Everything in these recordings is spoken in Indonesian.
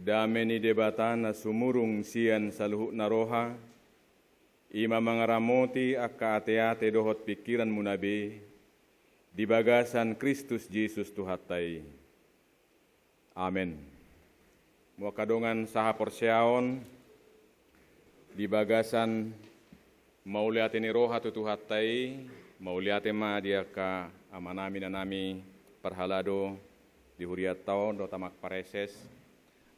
Dameni debata na sumurung sian saluhuk naroha, ima mangaramoti akka ate-ate dohot pikiran munabe, di bagasan Kristus Yesus Tuhatai. Amen. Muakadongan saha porsiaon, di bagasan mauliate ni roha tutuhatai, mauliate ma dia ka amanami nanami parhalado di huriat taon do tamak pareses,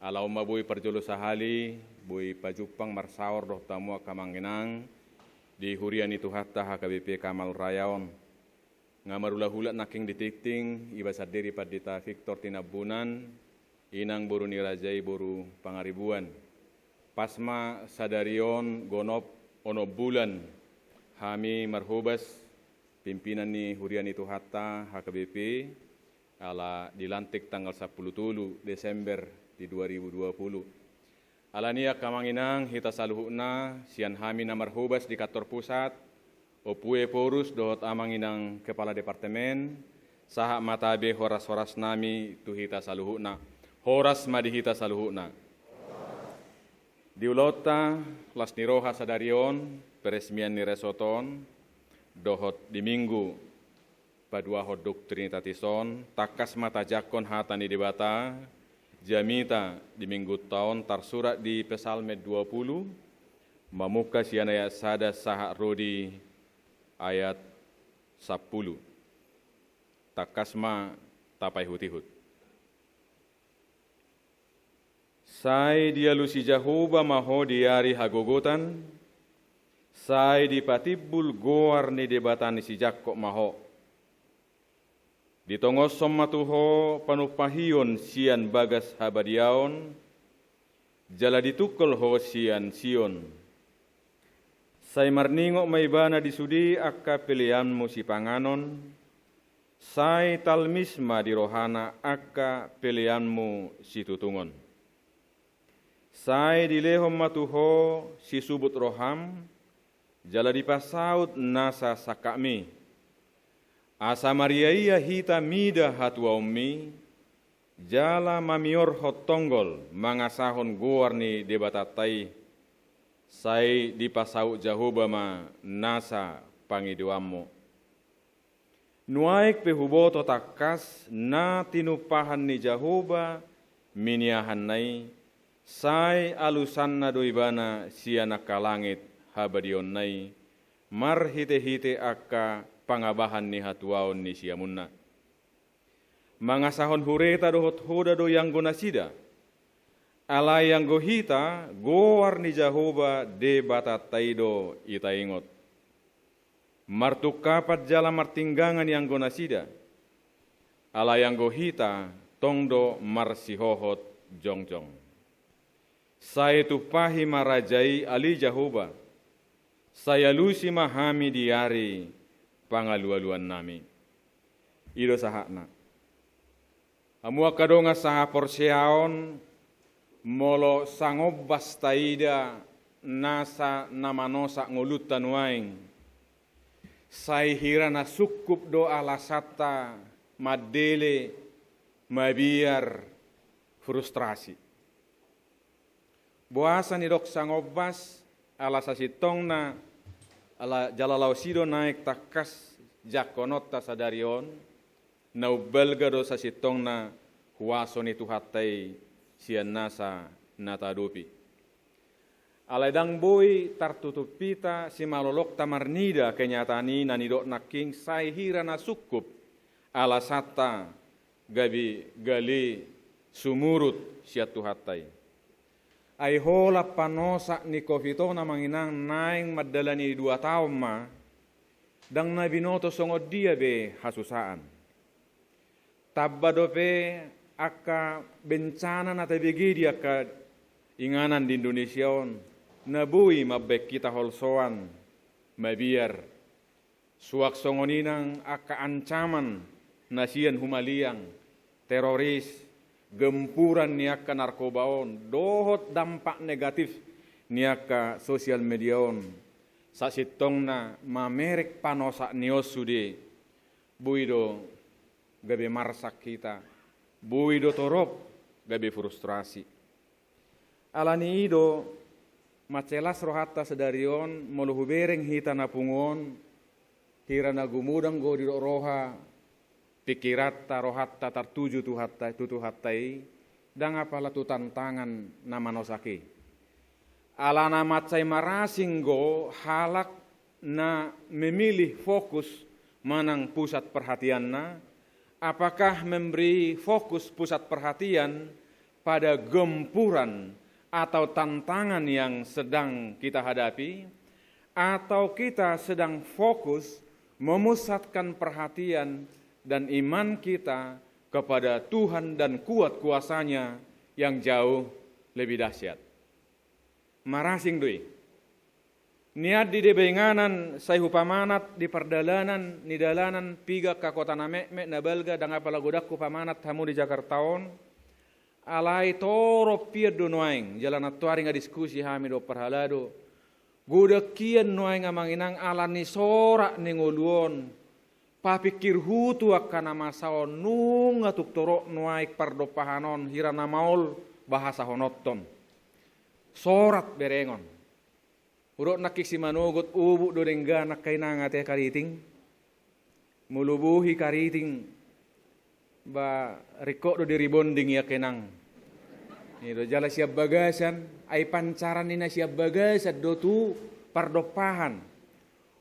alau ma bui perjolo sahali, bui pajupang marsaor do tamu kamanginang, di hurian itu hatta HKBP Kamal Rayaon. Ngamarula-hula naking ditikting, iba sadiri padita Victor Tinabunan, inang boru nirajai boru pangaribuan. Pasma sadarion gonop ono bulan, hami marhubas, pimpinan ni hurian itu hatta HKBP, ala dilantik tanggal 10 Desember di 2020. Alania kamanginang hita saluhuna sian hami na marhubas di kantor pusat, opue porus dohot amanginang kepala departemen, saha matabe horas-horas nami tu hita saluhuna, horas madi hita saluhuna. Diulota las niroha sadarion, peresmian ni resoton, dohot di minggu, padua hot doktrinatison, takas mata jakon hatani debata, jamita di minggu tahun tarsurat di Pesalme 20, mamuka sian ayat sada saha rodi ayat 10. Takasma tapai hutihut. Sai dia lusi jahuba maho diari hagogotan, sai di patibul goar ni debatan si jakko maho. Ditongos sommatuho panupahion sian bagas habadiaon, jala ditukul ho sian sion. Sai marningo maibana disudi akka pilihanmu si panganon, sai talmisma di rohana akka pilihanmu si tutungon. Sai dilehom matuho si subut roham, jala dipasaut nasa sakami. Asa mariaia hita mida hatua ummi, jala mamior hotonggol mangasahon guarni debatatai, sai dipasau jahuba ma nasa pangiduammo. Nuaik pehuboto takas na tinupahan ni jahuba miniahan nai, sai alusanna doibana siana kalangit habadion nai, mar hite-hite akka pangabahan ni hatuaon ni siamunna. Mangasahon hureta dohot hoda do yang gonasida, ala yang gohita goar ni Jahoba de batataido itaingot. Martukapat jala martinggangan yang gonasida, ala yang gohita tongdo marsihohot jongjong. Saya tupahi marajai ali Jahoba, saya lusi mahami diari pangalualuan nami. Ido sahakna. Amua kadonga saha porsiaon molo sangob bastaida nasa namanosa ngolutan waing. Sai hirana sukup do alasata madele mabiar frustrasi. Boasa ni dok sangobas alasasitong na ala jalalau sido naik takas jakonota sadarion, nau belga do sasitong na huason itu hatai sian nasa natadupi. Aladang boy tartutupita si malolok tamarnida kenyatani nanidok naking sai hira na sukup alasata gabi gali sumurut siat tuhatai. Ay hola panosa ni kofito na manginang naing madalani 2 tahun ma, dang na binoto songod dia be hasusaan. Tabado pe akka bencana na tabigi dia ka inganan di Indonesia on, nabui mabek kita holsoan, mabiar, suak songoninang akka ancaman nasian humaliang, teroris, gempuran niaka narkobaon, dohot dampak negatif niaka sosial mediaon, sasitong na mamerek panosak nios sude, buido gabe marsak kita, buido torop gabe frustrasi. alani ido macelas rohatta sedarion moluhu bereng hita napungon hirana gumudang go di roha pikiratta rohatta tartuju tuhattai dang apala tu tantangan nama nosaki alana macai marasing go halak na memilih fokus manang pusat perhatianna, apakah memberi fokus pusat perhatian pada gempuran atau tantangan yang sedang kita hadapi, atau kita sedang fokus memusatkan perhatian dan iman kita kepada Tuhan dan kuat kuasanya yang jauh lebih dahsyat. Marasing dui. Niat di debenganan say hupamanat di perdalanan ni dalanan piga ka kota na me na balga danga palagodak ku pamanat hamu di Jakartaon alai toro pier do noaing jalan atuari nga diskusi hami do perhalado gudak kian noaing amanginang alani sorak ni ngoluon papikir hutu akana masaon nung atuk toro noaik pardopahanon hirana maul bahasa honotton sorat berengon urok nakiksi manogot ubu do dengga nakainanga te kariting mulubuhi kariting ba riko do diribonding ya kenang do jala siap bagasan ai pancaran nina siap bagasan do tu pardopahan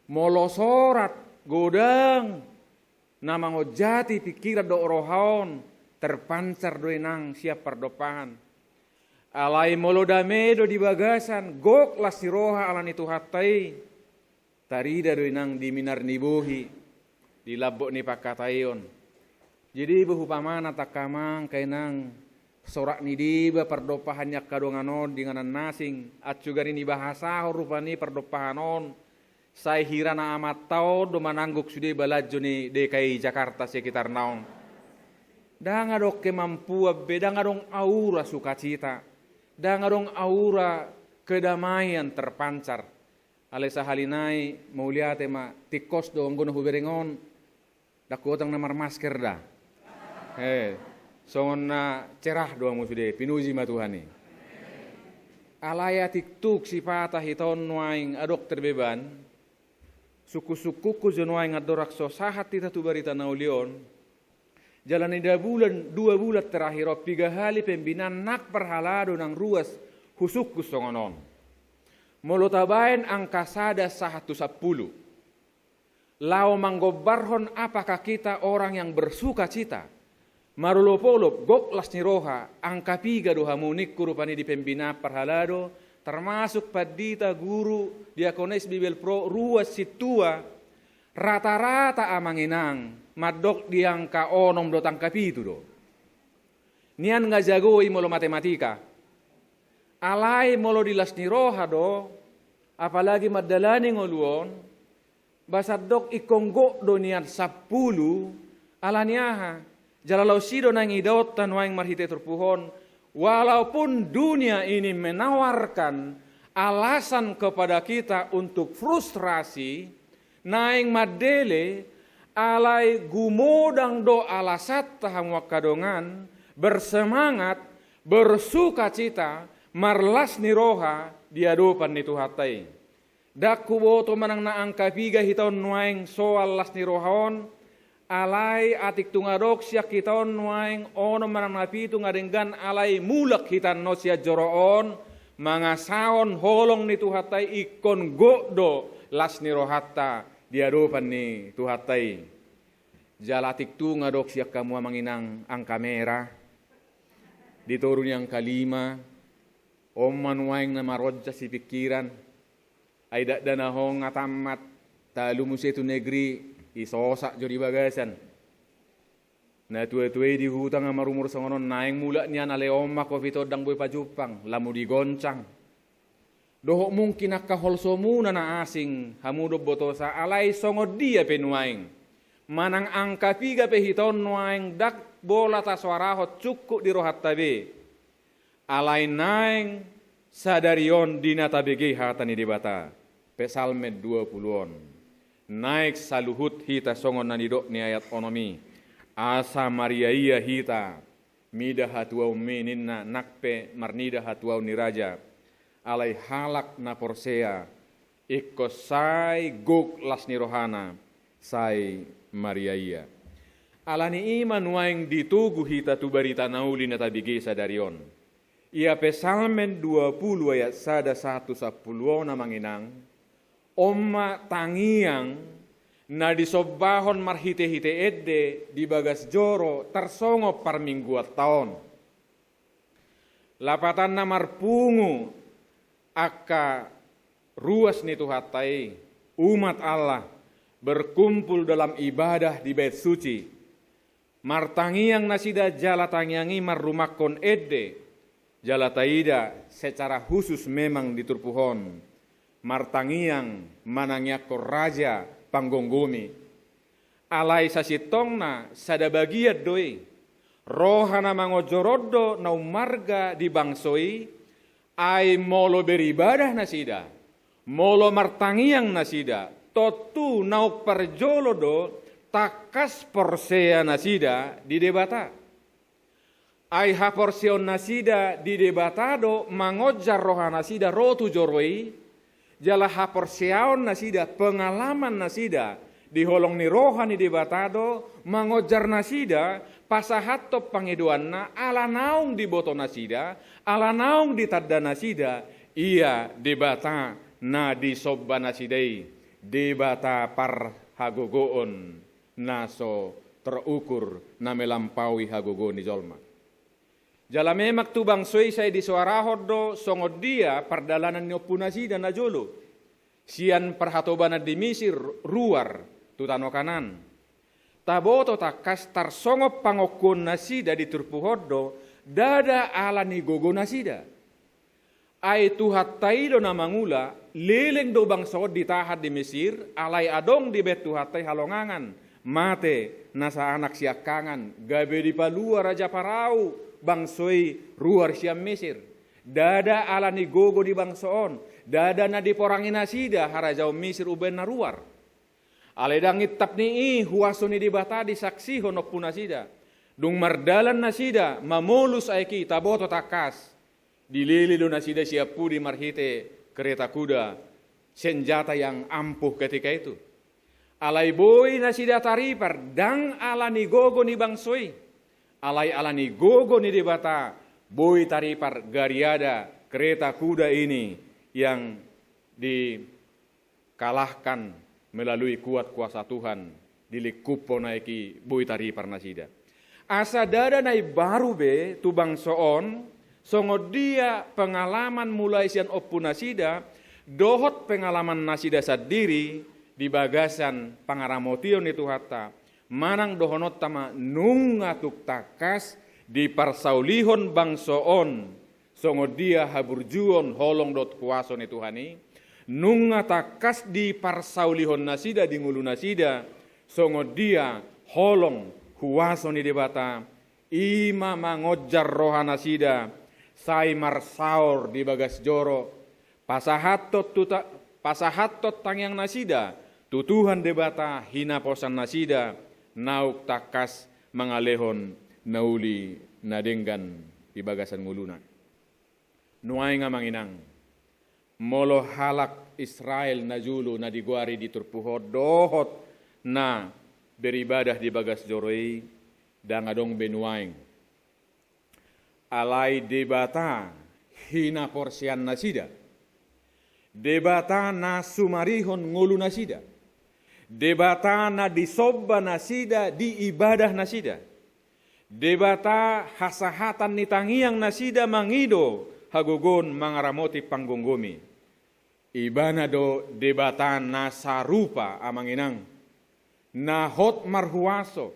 molo sorat godang nama ngojati pikiran do rohaon terpancar do enang siap pardopahan alai molo damedo di bagasan gok la siroha alani tuhattai tarida do inang di minar nibuhi di labok ni pakatayon jadi buhu pamana takamang kainang sorak ni diba perdopahannya kadonganon dinganan nasing atjugari ni bahasa rupani perdopahanon sai hirana amat tau do manangguk sude balajo ni DKI Jakarta sekitar naon danga dok kemampuan beda ngadong aura sukacita dan ngadong aura kedamaian terpancar. Alesa halinai mau lihat ma tikos do anggono huberengon daku otang namar masker dah. Songon na cerah doang musude pinuji ma Tuhani. Alaya tiktuk sipata hiton nuaing adok terbeban. Suku-sukuku jenuaing adorak so sahat tita tu barita naulion. Jalan ida bulan 2 bulan terakhir 3 hari pembinaan nak perhalado nang ruas husuk songonon. Molo tabain angka sada 110. Lao manggobarhon apakah kita orang yang bersuka cita. Marulopolop gok las niroha angka 3 doha munik kurupani di pembina perhalado termasuk padita guru diakones Bibel Pro ruas situa rata-rata amanginang madok di angka onom do tangkapi itu do. Nian nga jagoi molo matematika. Alai molo dilas niroha do, apalagi madalani ngoluon, basadok ikonggo do nian 10, alaniaha, jalalau sido nang idot tanwaing marhite terpuhon, walaupun dunia ini menawarkan alasan kepada kita untuk frustrasi, naing madele, alai gumodang do alasat tahang wakadongan bersemangat bersuka cita marlas niroha diadopan ni tuhatai dakku boto manang na angka 3 hitaon nuaing soal las nirohaon alai atik tungadok siak hitaon nuaing ono manang napitu ngadenggan alai mulak hitan no sia joroon mangasaon holong ni tuhatai ikon godo las nirohatta diadopan ni tuhatai jalatik tu ngadok siak kamu manginang ang kamera diturun yang kelima om manuaing na marodja si pikiran ay danahong ngatamat talu musetu negeri isosak jodi bagasan na tuwe-tuwe di hutang marumur sangonon naing mula niyan ale omma ko fito dang boy pajupang lamu digoncang dohok mungkin akahol somuna na asing hamudo botosa alai songod dia penuaing manang angka 3 pehiton nuaing dak bola taswarahot cukup di rohat tabe alai naing sadarion dina tabege hatani debata pesalme 20-on naik saluhut hita songon nanidok ni ayat onomi asa Maria iya hita mida hatuau meninna nakpe marnida hatuau niraja alai halak na porsea ikko sai guk lasni rohana sai mariaia alani iman waing ditugu hita tu barita nauli na tabigesa darion ia pesalmen 20 ayat 110 na manginang omma tangiang na disobahon marhite-hite edde di bagas joro tersongo par mingguat tahun. Lapatan na marpungu aka ruas ni tuhatai umat Allah berkumpul dalam ibadah di bait suci. Martangiang nasida jala tangiangi marrumakon edde jala taida secara khusus memang diturpuhon. Martangiang manangyakko raja panggonggomi alai sasitongna sada bagiat doi rohana mangojorodo nau marga di bangsoi ai molo beribadah nasida molo martangiang nasida totu nau perjolo do takas porsea nasida di debata ai ha porsion nasida di debata do mangojar rohana nasida rotu joroi jala haporseaon nasida pengalaman nasida di holong ni rohani di batado mangojar nasida pasahatto pangeduanna ala naung di boto nasida ala naung di tadda nasida ia debata na di sobba nasidai debata par hagogoon naso terukur na melampaui hagogo ni jolma jala memak tu bangsoi saya di suarahod do songod dia perdalanan nyopunasi dan najolo sian perhatobana di Mesir ruar tutano kanan taboto takas tarsongop pangokon nasida di turpuhod do dada ala ni gogo nasida ai tuhat taido namangula leleng do bangsod ditahat di Mesir alai adong di bet tuhat tai halongangan mate nasa anak siakangan gabe di palua raja parau bangsoi ruar siam Mesir dada ala ni gogo di bangsoon dada na di porangi nasida harajau Mesir uben na ruar aledangit tapni huasoni di bata di saksi honok punasida dung mardalan nasida mamolus aiki taboto takas dilili do nasida siapu di marhite kereta kuda senjata yang ampuh ketika itu alai boy nasida taripar dang ala ni gogo ni bangsoi alai alani gogo ni debata boy taripar gariada kereta kuda ini yang dikalahkan melalui kuat kuasa Tuhan dilikupo naiki boy taripar nasida asa dada nai baru be tubang soon songod dia pengalaman mulai sian oppu nasida dohot pengalaman nasida sadiri di bagasan pangaramotion itu hatta manang dohonot tama nungatuk takas di parsaulihon bangsoon songod dia haburjuon holong dot kuason itu hani nunga takas di parsaulihon nasida di ngulu nasida songod dia holong kuason di debata ima mangojar roha nasida sai marsaur di bagas joro pasahatot tangyang nasida tutuhan debata hina posan nasida nauk takas mangalehon nauli nadenggan di bagasan nguluna nuai nga manginang molo halak Israel na julu na diguari di turpuhod dohot na beribadah di bagas joroi dan adong benuaing alai debata hina porsian nasida debata na sumarihon ngulu nasida debata na disobba nasida di ibadah nasida debata hasahatan ni tangiang nasida mangido hagogon mangaramoti panggonggomi ibana do debata na sarupa amanginang na hot marhuaso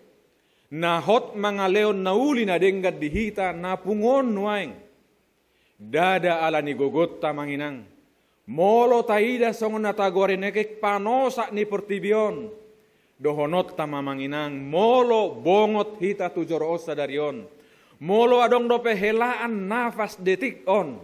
na hot mangaleon nauli na denggat dihita na pungon nuaing dada ala ni gogotta manginang molo taida songon natagore nekek panosa ni pertibion dohonot tama manginang molo bongot hita tujoro osa darion molo adong dope helaan nafas detik on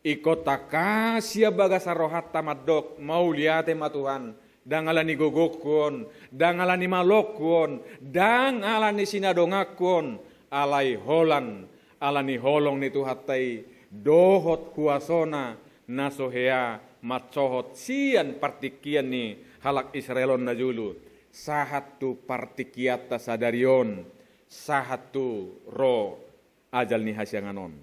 ikot takasia bagasa rohat tamadok mau liate matuhan dang ala ni gogokon dang ala ni malokon dang ala ni sinadongakon alai holan alani holong ni tuhatai dohot kuasona nasohea matsohot sian partikian ni halak Israelon najulu sahatu partikiata sadarion sahatu ro ajal ni hasyanganon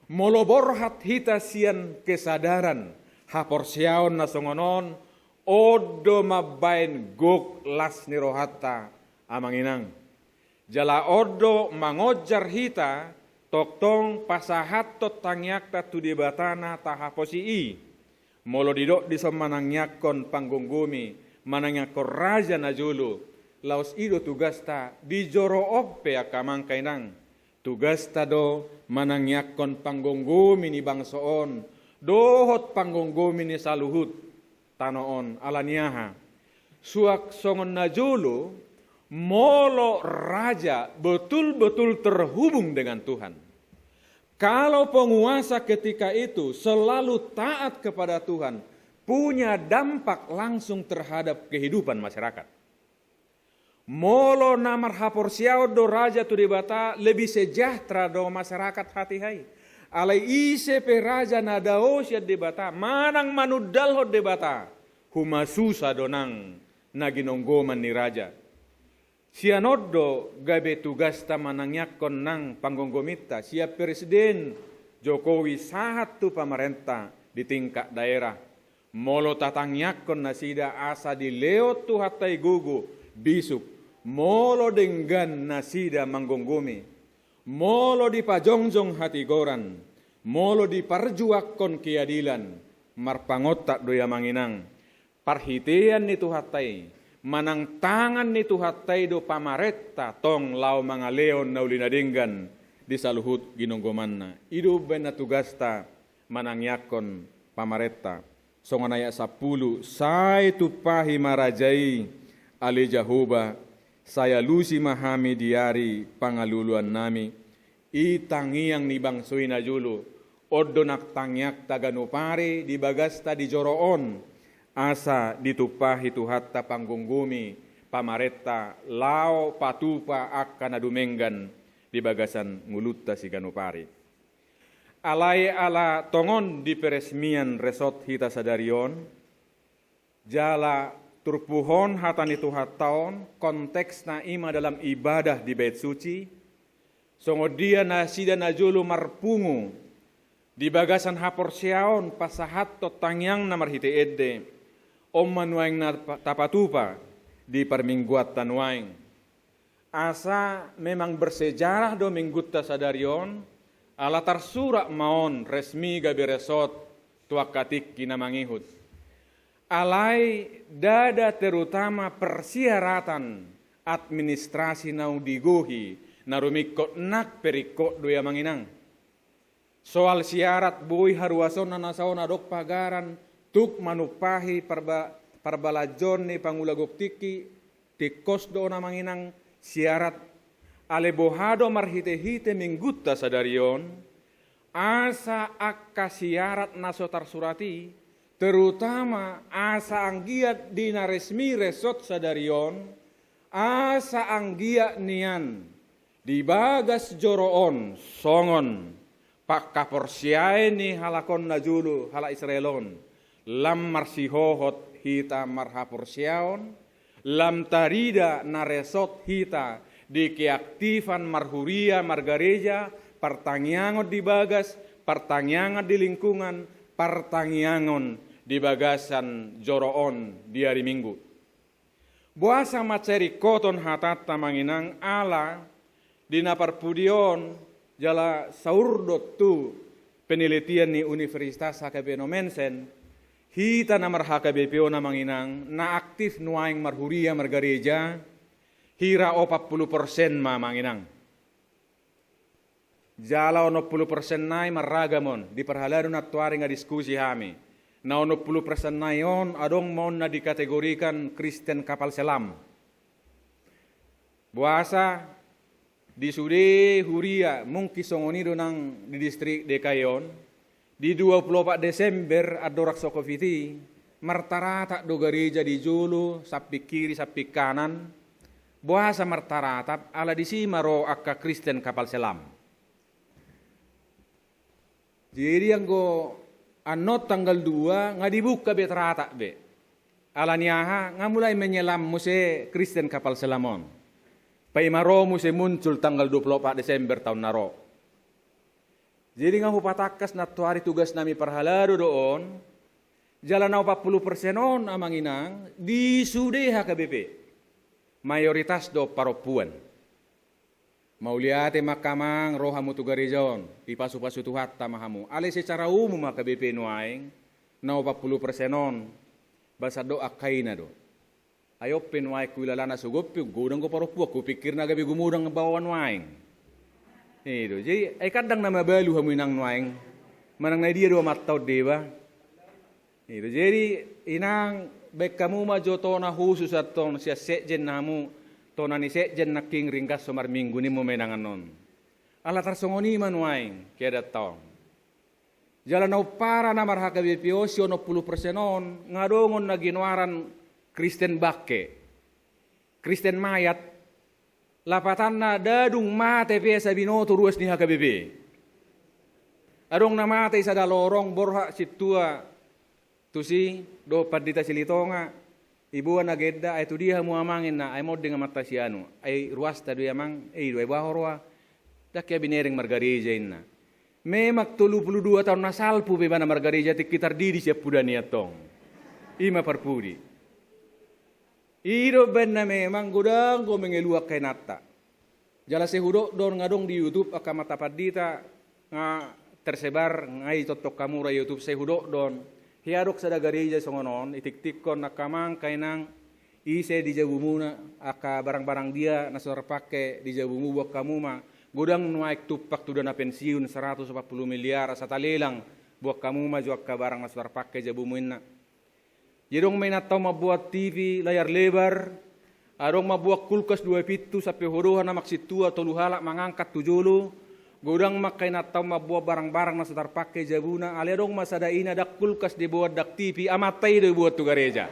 moloborhat hita sian kesadaran haporsiaon nasongonon odo mabain gok las ni rohata amanginang jala odo mangojar hita toktong pasahat tot tangyak tu di batana tahaposii molo didok di manangyakon panggunggumi manangyakon raja najulu laos ido tugasta di joro oppe akamang kainang tugasta do manangyakon panggunggumi ni bangsoon dohot panggunggumi ni saluhut tanoon alaniaha suak songon najulu molo raja betul-betul terhubung dengan Tuhan. Kalau penguasa ketika itu selalu taat kepada Tuhan, punya dampak langsung terhadap kehidupan masyarakat. Molo namar haporsiao do raja tu debata lebih sejahtera do masyarakat hatihai. Alai ise pe raja nadao sia debata manang manudal ho debata humasusa donang naginonggoman ni raja. Sianodo gabe tugas tamanangyakon nang panggonggomita siap Presiden Jokowi sahat tu pemerintah di tingkat daerah. Molo tatangyakon nasida asa di leot tu hatai gugu bisuk. Molo denggan nasida manggonggomi. Molo di pajongjong hati goran. Molo di parjuakon keadilan. Marpangotak doya manginang. Parhitean ni tu hatai. Manang tangan ni tuhatai do pamaretta tong lau mga leon na ulinadinggan di saluhut ginonggomanna. Idu bena tugasta manangyakon pamaretta. Songanaya 10 say tupahi marajai ali Jahuba saya lusi mahami diari pangaluluan nami. Itangiang ni bangsoy na julu oddo naktangyak taganupari di bagasta di joroon. Asa ditupahi tuhatta panggunggumi pamaretta lao patupa akan adumenggan di bagasan ngulutta si ganupari. Alai ala tongon di peresmian resort hita sadarion jala turpuhon hatani tuhattaon konteks na ima dalam ibadah di bait suci songodia nasida najulu marpungu di bagasan haporsiaon pasahat totangyang namarhite edde Om manuaing na tapatupa di permingguat tanuaing. Asa memang bersejarah do mingguta sadarion ala tarsurak maon resmi gabi resot tuakatik kinamangihut. Alai dada terutama persiaratan administrasi nau diguhi narumikot nak perikot doya manginang. Soal siarat bui haruason na nasaon adok pagaran tuk manupahi parbalajon ni pangulagok tiki tikos do na manginang siarat alebohado marhite-hite mingguta sadarion asa akka siarat naso tarsurati terutama asa anggiat dina resmi resot sadarion asa anggiat nian di bagas joroon songon pak kaporsiae ni halakon najulu hala Israelon lam marsihohot hita marhaporsiaon, lam tarida naresot hita di keaktifan marhuria margareja, pertangyangon di bagas, pertangyangan di lingkungan, pertangyangon di bagasan joroon di hari Minggu. Buasa maceri koton hatata manginang ala di naparpudion jala saurdot tu penelitian ni Universitas HKBP Mensen hita namar HKBPO na manginang na aktif nuaing marhuria margareja hira 40% manginang. Jala 40% nai marragamon di perhalaron at tuari nga diskusi hami. Na 40% na yon adong mon na dikategorikan Kristen kapal selam. Buasa di sude huria mungki songonido ng di distrik Dekayon. Di 24 Desember adorak sokofiti martarata do gereja di julu sapi kiri sapi kanan bahasa martaratap ala disi maro akka Kristen kapal selam. Jadi yang go anot tanggal 2 nga dibuka be terata be. Ala niyaha nga mulai menyelam muse Kristen kapal selamon. Pai maro muse muncul tanggal 24 Desember tahun naro. Jadi nga hupatakas na tuari tugas nami parhalado doon. Jalan 40% on amang inang di sude HKBP. Mayoritas do paropuan. Mauliate makamang rohamu tu garijon di pasu-pasu tuhat tamahamu. Ale secara umum HKBP nuaing na 40% on basa do akaina do. Ayo penuai kuilalana sugopi gudang ko paropuan ku pikir na gabi gumudang bawa nuaing. Itu jadi kadang nama balu hamu inang nuaing manang na dia do matau deba. Itu jadi inang baik kamu maju tona khusus atau sia sekjen namu tona ni sekjen nak king ringkas somar minggu ni mo menangan non. Ala tarsongoni manuaing kaya datang. Jalan au para namar HKBP osio 90% on ngadongon na ginwaran Kristen bakke. Kristen mayat lapatan na dadung mate pesa binoto ruas ni HKBP. Adong na mate sa dalorong borha situa tusi do padita silitonga ibu nagedda ay tudiha mu amangin na ay mod dengan mata sianu ay ruas tadu amang ay do bahorwa dakya binering margarija inna memak 32 tahun nasalpu be bana margarija tikitar diri siap pudani atong ima parpudi iro benna memang gudang go mengeluak kainata jala sehudo don ngadong di YouTube akamata padita nga tersebar ngai totok kamura YouTube sehudo don hiadok sa gereja songonon itik-tikkon nakamang kainang ise di jabumuna aka barang-barang dia nasor pake di jabumu buat kamu ma gudang nuaik tupak tu dana pensiun 140 miliar satalelang buat kamu ma juak ka barang nasor pake jabumuinna jedong main atau mabuat TV layar lebar adong mabuat kulkas 2 pintu sampai horohan na maksitua toluhala mangangkat tujulu gudang makai natau mabuat barang-barang na setar pakai jabuna ale dong masada ina dak kulkas dibuat dak TV amatai do buat tu gereja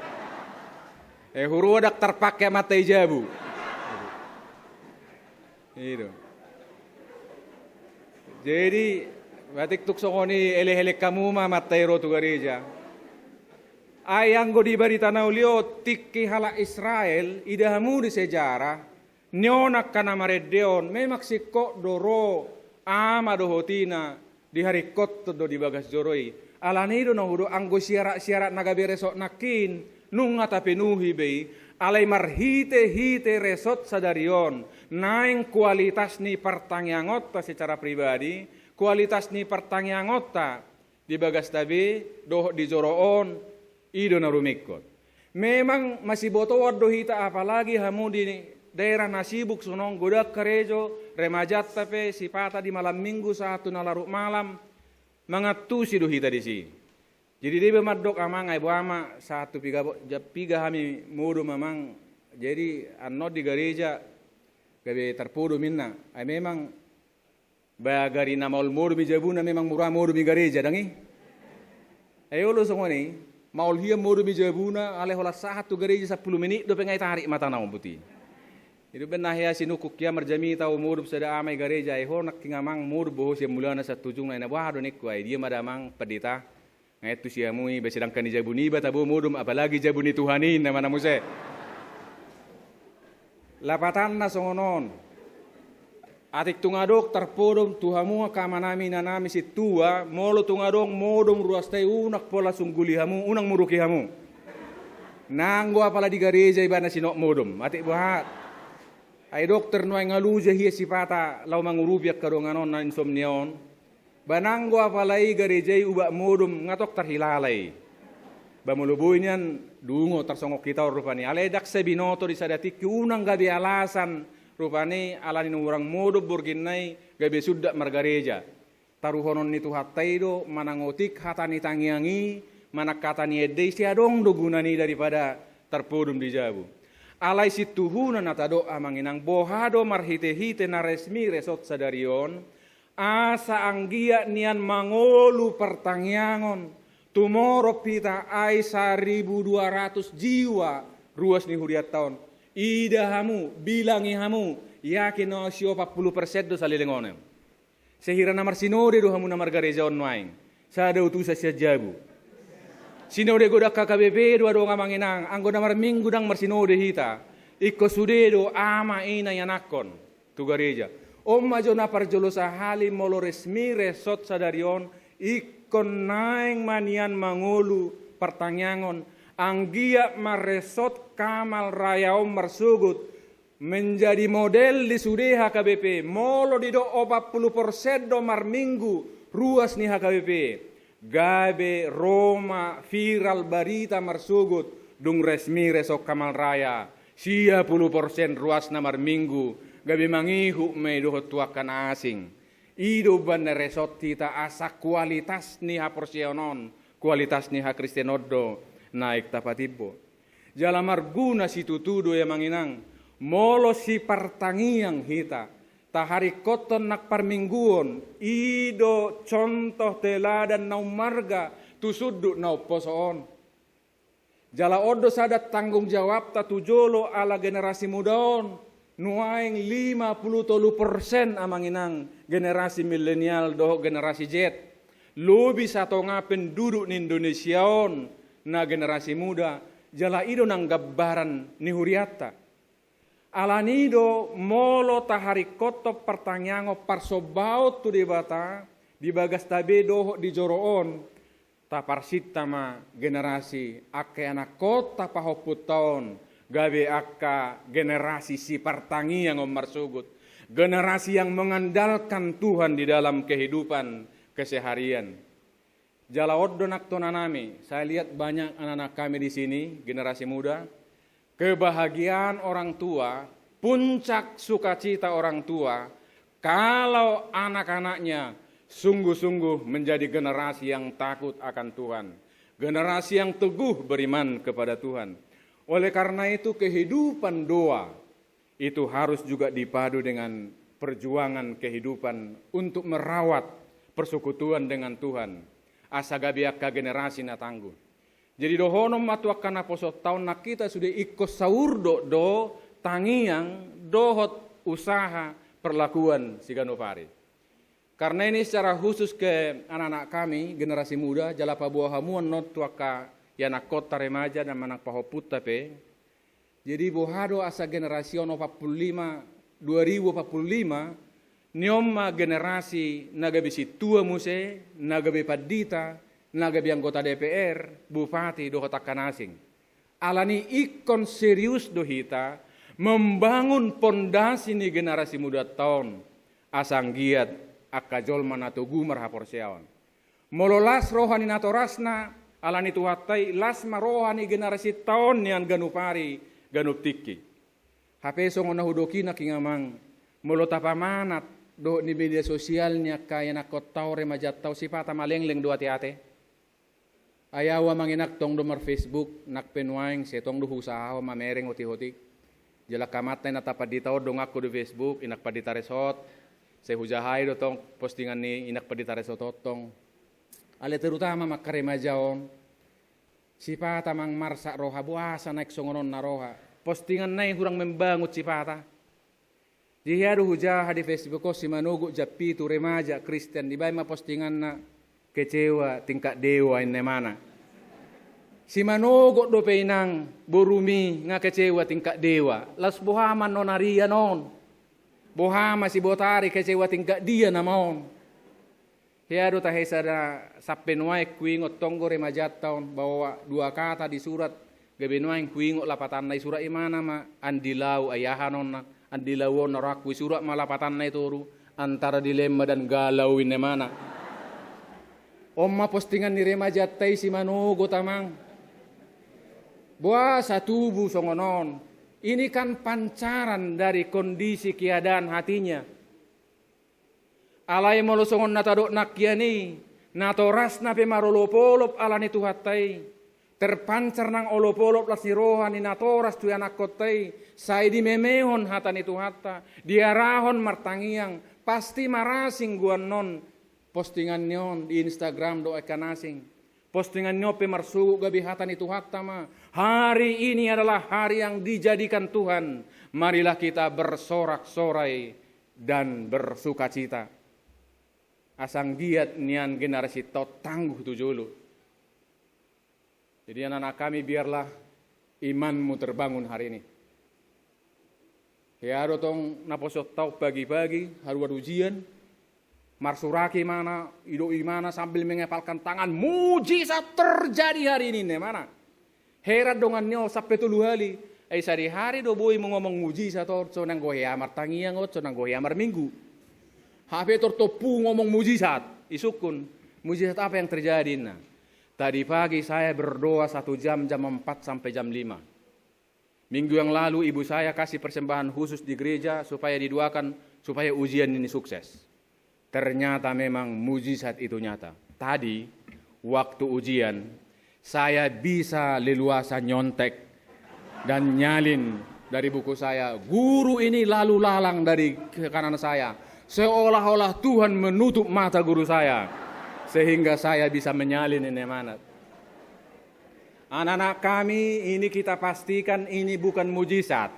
huru dak terpakai amatai jabu itu jadi batik tuk songoni ele-ele kamu ma matai ro tu gereja ayang go di barita naulio tikki hala Israel idahamu di sejarah nyonak kana maredeon memak sikko doro ama do hotina di hari kot do di bagas joroi alani do no anggo siarak nagabe resot nakin nunga tapenuhi bei alai marhite hite resot sadarion naing kualitas ni pertangiangotta secara pribadi kualitas ni pertangiangotta di bagas tabe do di joroon ido na rumikot memang masih boto wado hita apalagi hamu di daerah nasibuk sunong godak karejo remajat tape sipata di malam minggu satu na larut malam mangatu si duhita di si jadi dia bemadok amang ay buama satu piga kami mudu mamang jadi anno di gereja gabe terpudu minna ay memang bagari na maul mudu mi jabuna memang murah mudu mi gereja dangi ayo lo songoni maul hiya mudu mi jabuna ale hola satu gereja 10 menit do pengai tarik mata naum putih itu benar ya sinukuk ya marjami tahu murub sada amai gereja ho nak kingamang murub boh sia mulana satujung na wah do nek kuai dia madamang pedita ngaitu sia mui besedangkan di jabuni batabu murub apalagi jabuni tuhanin nama namuse lapatan na songonon atik tungadok terpodom tuhamu kamanami nanami situa molo tungadong modom ruas tai unak pola sungguli hamu unang muruki hamu nanggo apala di gereja ibana sinok modom atik buhat ay dokter nuay ngaluja hiya sipata law mangurubiak kadonganon na insomniaon bananggo apalay garejay uba modum ngatok terhilalay bamuluboy niyan dungo tarsongok kita rupani aledak sa binoto di sadatik unang gabi alasan rupani alanin urang modum burginay gabi sudda margareja taruhonon nitu hataydo manangotik hatani tangiangi manakatani edday siya dong dogunani daripada terpodum di jabu alai situhuna natado amanginang bohado marhite-hite na resmi resot sadarion asa anggia nian mangolu pertangyangon tumoro pita ay 1.200 jiwa ruas ni huriat tahun Idahamu, bilangi hamu, yakin no sio 40% do salilingonem. Sehira namar sinode do hamu namar gareja online. Sada utusa sia jabu. Sinode godak KKBP do ado ngamanginang, anggo namar minggu dang mar sinode hita. Iko sudedo ama ina yanakon tu gareja. Omma jona parjolosa hali molo resmi resot sadarion ikon naing manian mangulu pertanyangon anggia maresot kamal raya marsugut menjadi model di sude HKBP molo di do 40% do mar minggu ruas ni HKBP gabe Roma viral barita marsugut dung resmi resok kamal raya sia 10% ruas na mar minggu gabe mangihu me do tuakan asing ido ban resot tita asa kualitas ni ha porsionon kualitas ni ha Kristianodo naik tapatibo jala marguna si tutudo ya manginang molo si partangiang hita tahari koton nak parmingguon ido contoh teladan nau marga tu suduk nau posoon jala odo sadat tanggung jawab ta tujolo ala generasi mudaon nuaing 53% amanginang generasi milenial do generasi Z lebih satu ngapen duduk ni Indonesiaon na generasi muda jala ido nang gabaran ni huriata alanido molo tahari koto pertanyango parsobaut tu debata di bagas tabe doho di joroon ta parsita ma generasi ake anak kota pahoput tahun gabe akka generasi si partangi yang marsugut generasi yang mengandalkan Tuhan di dalam kehidupan keseharian jala oddo nak tonanami saya lihat banyak anak-anak kami di sini generasi muda kebahagiaan orang tua puncak sukacita orang tua kalau anak-anaknya sungguh-sungguh menjadi generasi yang takut akan Tuhan generasi yang teguh beriman kepada Tuhan. Oleh karena itu kehidupan doa itu harus juga dipadu dengan perjuangan kehidupan untuk merawat persekutuan dengan Tuhan. Asa gabiaka generasi na tangguh. Jadi dohonom matuak kana poso tahun nak kita sudah ikut saurdo do tangiang dohot usaha perlakuan si Ganopari. Karena ini secara khusus ke anak-anak kami generasi muda jalapa buah hamuan not tuaka yanak kota remaja dan manak pahoput tapi jadi bohado asa generasi 2045 nioma generasi naga bisi tua muse naga be padita naga bi anggota DPR bupati do kota kanasing alani ikon serius do hita membangun pondasi ni generasi muda tahun asang giat akajol manato gumar haporseawan mololas rohani natorasna alani tuhatai lasma rohani generasi tahun yang ganupari ganup tiki. HP songo nahudoki na kingamang mulota pamanat do ni media sosialnya kaya nakot tau remaja tau sipata malengleng do ate-ate. Ayawa manginak tong do mar Facebook nak penwaing setong do usaha mamereng hoti-hoti. Jala kamatay na tapad di tao do ngako do Facebook inak padita resort. Sehujahay do tong postingan ni inak padita resort tong. Ale terutama makaremajaon sipata mang marsa roha buasa naik songonon na roha postingan nai hurang membangut sipata dihiadu hujah di Facebook ko si manugo japitu remaja Kristen di bay ma postingan na kecewa tingkat dewa inne mana si manugo do peinang borumi nga kecewa tingkat dewa las bohaman nonaria non bohama si botari kecewa tingkat dia namon hiadu tahe sada sapenuai kuingot tonggo remajat tahun bawa dua kata di surat gabenuai kuingot lapatan nai surat imana ma andilau ayahanon andilawon narakui surat ma lapatan nai toru antara dilema dan galau ini mana omma postingan ni remajat tai si manugo tamang buah satubu songonon ini kan pancaran dari kondisi keadaan hatinya alai molosongon natadok nakiani natoras na pe marolopolop alani tuhatai terpancar nang olopolop lasi rohani natoras tu anak kotai sai di memehon hatani tuhata diarahon martangiang pasti marasing guan non postingan nyon di Instagram do ekanasing Postingan nyope marsugu gabihatan itu hatama. Hari ini adalah hari yang dijadikan Tuhan. Marilah kita bersorak-sorai dan bersukacita. Asang giat nian generasi tau tangguh tu julu. Jadi anak-anak kami biarlah imanmu terbangun hari ini. Ya ada tong naposok tau pagi-pagi haru ujian. Marsuraki mana, idoi mana sambil mengepalkan tangan. Mujizat terjadi hari ini mana. Herat dongannya sampai 3 hari. Sehari hari do boy ngomong mujizat or nang gohe amar tangiang or nang gohe amar minggu. HP tertopu ngomong mujizat. Isukun. Mujizat apa yang terjadi? Nah, tadi pagi saya berdoa 1 jam 4 sampai jam 5. Minggu yang lalu ibu saya kasih persembahan khusus di gereja supaya didoakan supaya ujian ini sukses. Ternyata memang mujizat itu nyata. Tadi waktu ujian saya bisa leluasa nyontek dan nyalin dari buku saya. Guru ini lalu lalang dari kanan saya. Seolah-olah Tuhan menutup mata guru saya. Sehingga saya bisa menyalin ini mana. Anak-anak kami ini kita pastikan ini bukan mujizat.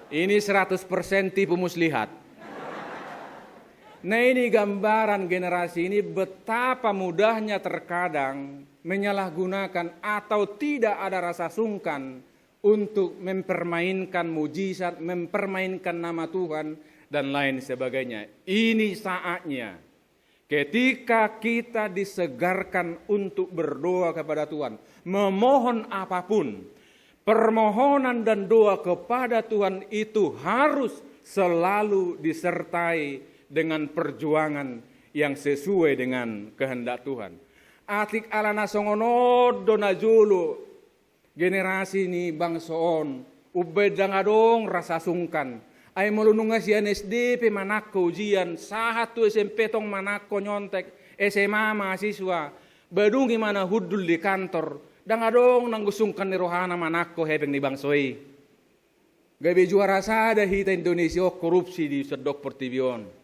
Ini 100% tipu muslihat. Nah ini gambaran generasi ini betapa mudahnya terkadang menyalahgunakan atau tidak ada rasa sungkan untuk mempermainkan mujizat, mempermainkan nama Tuhan dan lain sebagainya. Ini saatnya ketika kita disegarkan untuk berdoa kepada Tuhan, memohon apapun, permohonan dan doa kepada Tuhan itu harus selalu disertai dengan perjuangan yang sesuai dengan kehendak Tuhan. Atik alana songono dona julu generasi ni bangsoon ubedang adong rasa sungkan. Ay mulununga si SD pe manakko ujian sahat tu SMP tong manakko nyontek SMA mahasiswa badungi mana hudul di kantor dang adong nanggusungkan ni rohana manakko hebeng ni bangsoi. Gabi juara sada hita Indonesia korupsi di sedok pertibion.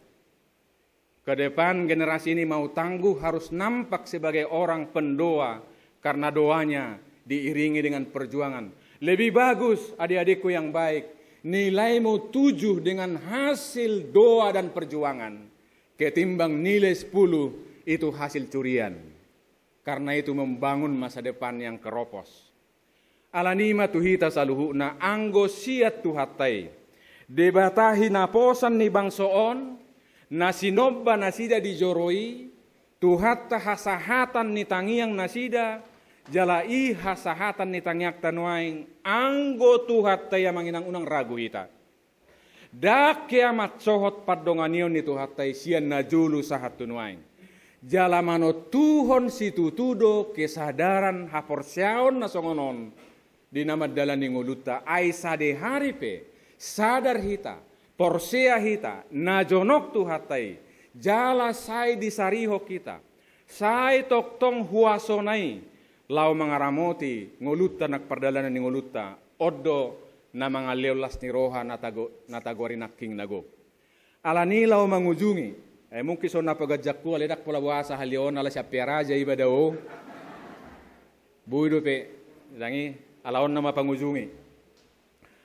Ke depan generasi ini mau tangguh harus nampak sebagai orang pendoa karena doanya diiringi dengan perjuangan. Lebih bagus adik-adikku yang baik, nilaimu 7 dengan hasil doa dan perjuangan ketimbang nilai 10 itu hasil curian. Karena itu membangun masa depan yang keropos. Alanima tuhita saluhuna anggo siat tuhatai. Debatahi naposan ni bangsoon nasinobba nasida dijoroi, tuhatta hasahatan ni tangiang nasida, jalai hasahatan ni tangiak tanuaing, anggo tuhatta yang manginang unang ragu hita. Dak kiamat sohot padonganion ni tuhatta sian najulu sahat tunuaing. Jalamano tuhon situtudo kesadaran haporsiaon nasongonon, dinamad dalan ni nguluta, ay sade haripe, sadar hita, porsea hita, najonok tu hatai, jala sai disariho kita, sai toktong huasonai, lau mangaramoti, nguluta nak perdalanan ni nguluta, oddo na mga leolas ni roha natagori nakking nago. Alani lau mangujungi, mungkin so napagajak ko, alidak pula buasa halion, ala siya piaraja iba daw, buido pe, dangi, alaon na mapangujungi.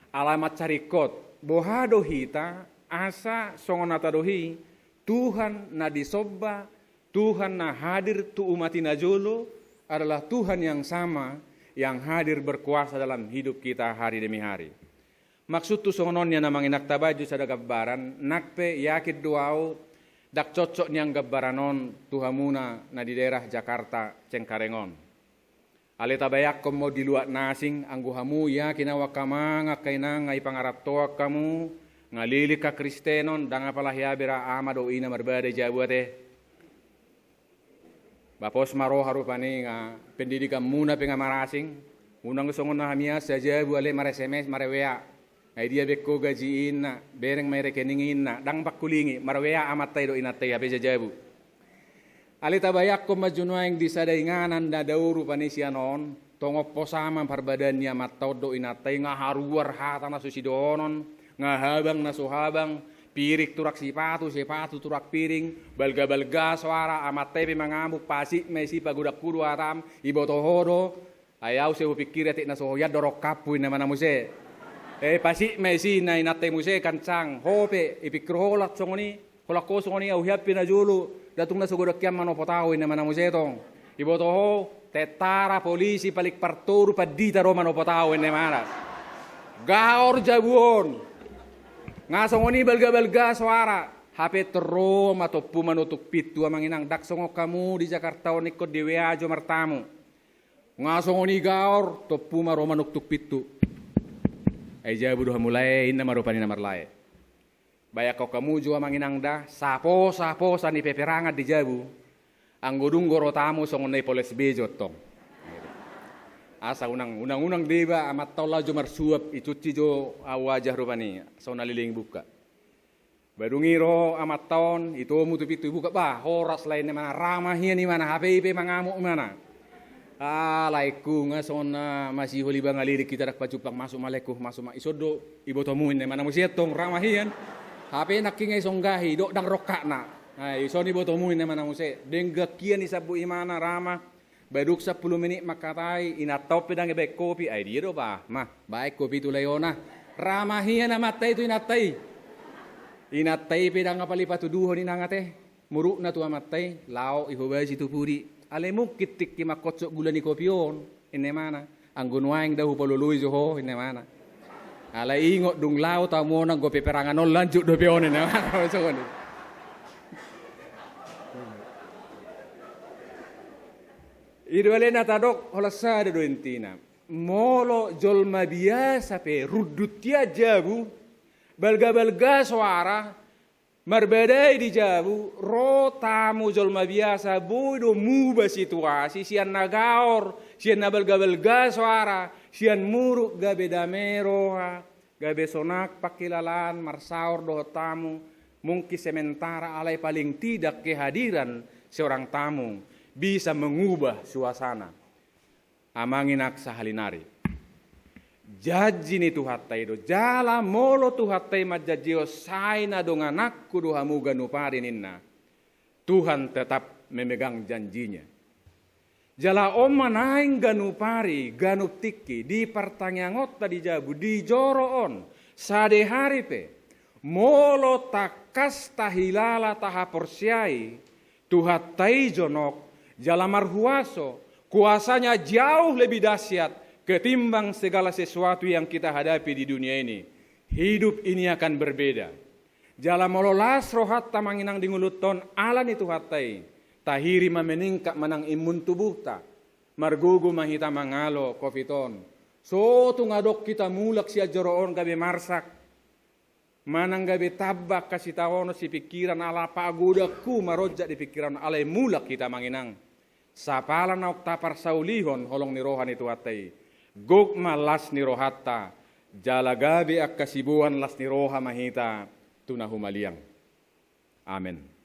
Alamat carikot, bohado hita asa songonatadohi Tuhan na disobba, Tuhan na hadir tu umati najolo adalah Tuhan yang sama yang hadir berkuasa dalam hidup kita hari demi hari. Maksud tu songononnya na manginak tabaju sa gambaran nakpe yakit duao dak cocok niyang gambaranon tuhamuna na di daerah Jakarta Cengkarengon. Alita bayak ko mo diluat nasing ang guhamu ya kinawakama nga kaina nga ipangaratoak kamu ngalili ka kristenon danga palahiyabira amado ina marbade jabuate. Bapos maro harupani nga pendidikan muna pengamarasing unang gusongon na hamia sa jabu ale maresemes marewea. Ay dia bekko gajiin na bereng may rekeningin na dang bakulingi marewea amat tayo inatay abe jabu. Alita bayak ko majunuaing di sadainganan na dauru panisya noon, tongop po sama parbadan niya matawdo inatay nga haruar hata na susidonon, nga habang na suhabang, pirik turak sipatu turak piring, balga-balga suara amat tepe mangamuk pasik mesi pagudak kudu atam, iboto hodo, ayaw se pikir etik na sohoyat dorok kapuin na manamuse. Pasik mesi na inate muse kancang, hope ipikir holat songoni, holak ko songoni au hiap pinajulu, datung na sugudak kiam manopotawin na manamuse tong. Iboto ho, tetara polisi palik parturu padita ro manopotawin na manas. Gaor jabuon. Ngasongoni balga-balga suara. HP tero matopu manutuk pitu amanginang daksongo kamu di Jakarta onikot di weajo martamu. Ngasongoni gaor topu maro manuktuk pitu. Jabu doha mulai inna marupani namar lae. Bayak kau kamu jua manginang dah sapo sani peperangat di jabu. Anggodung goro tamu songonai poles bejo tong. Asa unang deba amat tau laju marsuap icuci jo wajah rupani sona liling buka. Badungiro amat tahun itu mutu pitu buka bah horas lainnya mana ramahnya ni mana HP mangamuk mana. Laiku ngasona masih holi bangali kita dak pacuplang masuk maleku masuk isodo ibu tomuin mana musietong ramahian. HP nakingai songgahi dok dang rokakna. Isoni ibu tomuin mana musie denggakian isabu imana ramah. Baduk 10 menit makatai inatau pedang ebek kopi dia do bah mah baik kopi tu leona ramahian amatai tu inatai pedang apa lipat tu duho ni nangate muruk na tu amatai lao ihobaji tu puri alemuk kitik ki makocok gula ni kopion ine mana anggun waing dahu polului joho ine mana ala ingot dung lao tamu nang go peperangan ol lanjut do peon ine mana sokoni. Idwalena tadok holasa do intina. Molo jolma biasa pe rudutia jabu balga-balga suara marbedai di jabu ro tamu jolma biasa bodo muba situasi sian nagaor sian balga-balga suara sian muruk gabe dameroha gabe sonak pakilalan marsaur do tamu mungkin sementara alai paling tidak kehadiran seorang tamu bisa mengubah suasana. Amanginak sahalinari. Jaji ni tuhatai do jala molo tuhatai majajio saina donganak kudu hamuga nupari ninna. Tuhan tetap memegang janjinya. Jala oma naing ganupari ganup tiki di pertanyangot tadi jabu di joroon sade hari pe molo takas tahilala tahaporsiai tuhatai jonok jala marhuaso, kuasanya jauh lebih dahsyat ketimbang segala sesuatu yang kita hadapi di dunia ini. Hidup ini akan berbeda. Jala mololas rohat tamanginang dinguluton alan itu hatai. Tahiri mameningkak manang imun tubuh ta. Margugu mahita mangalo kofiton. So tungadok kita mulak siya joroon gabe marsak. Manang gabe tabak kasih tawono si pikiran ala pagodaku marojak di pikiran alay mulak kita manginang. Sapalan nauk tapar saulihon holong ni rohan itu hatai. Gok malas ni rohatta. Jala gabi ak kasibuan las ni roha mahita tunahumaliang. Amin.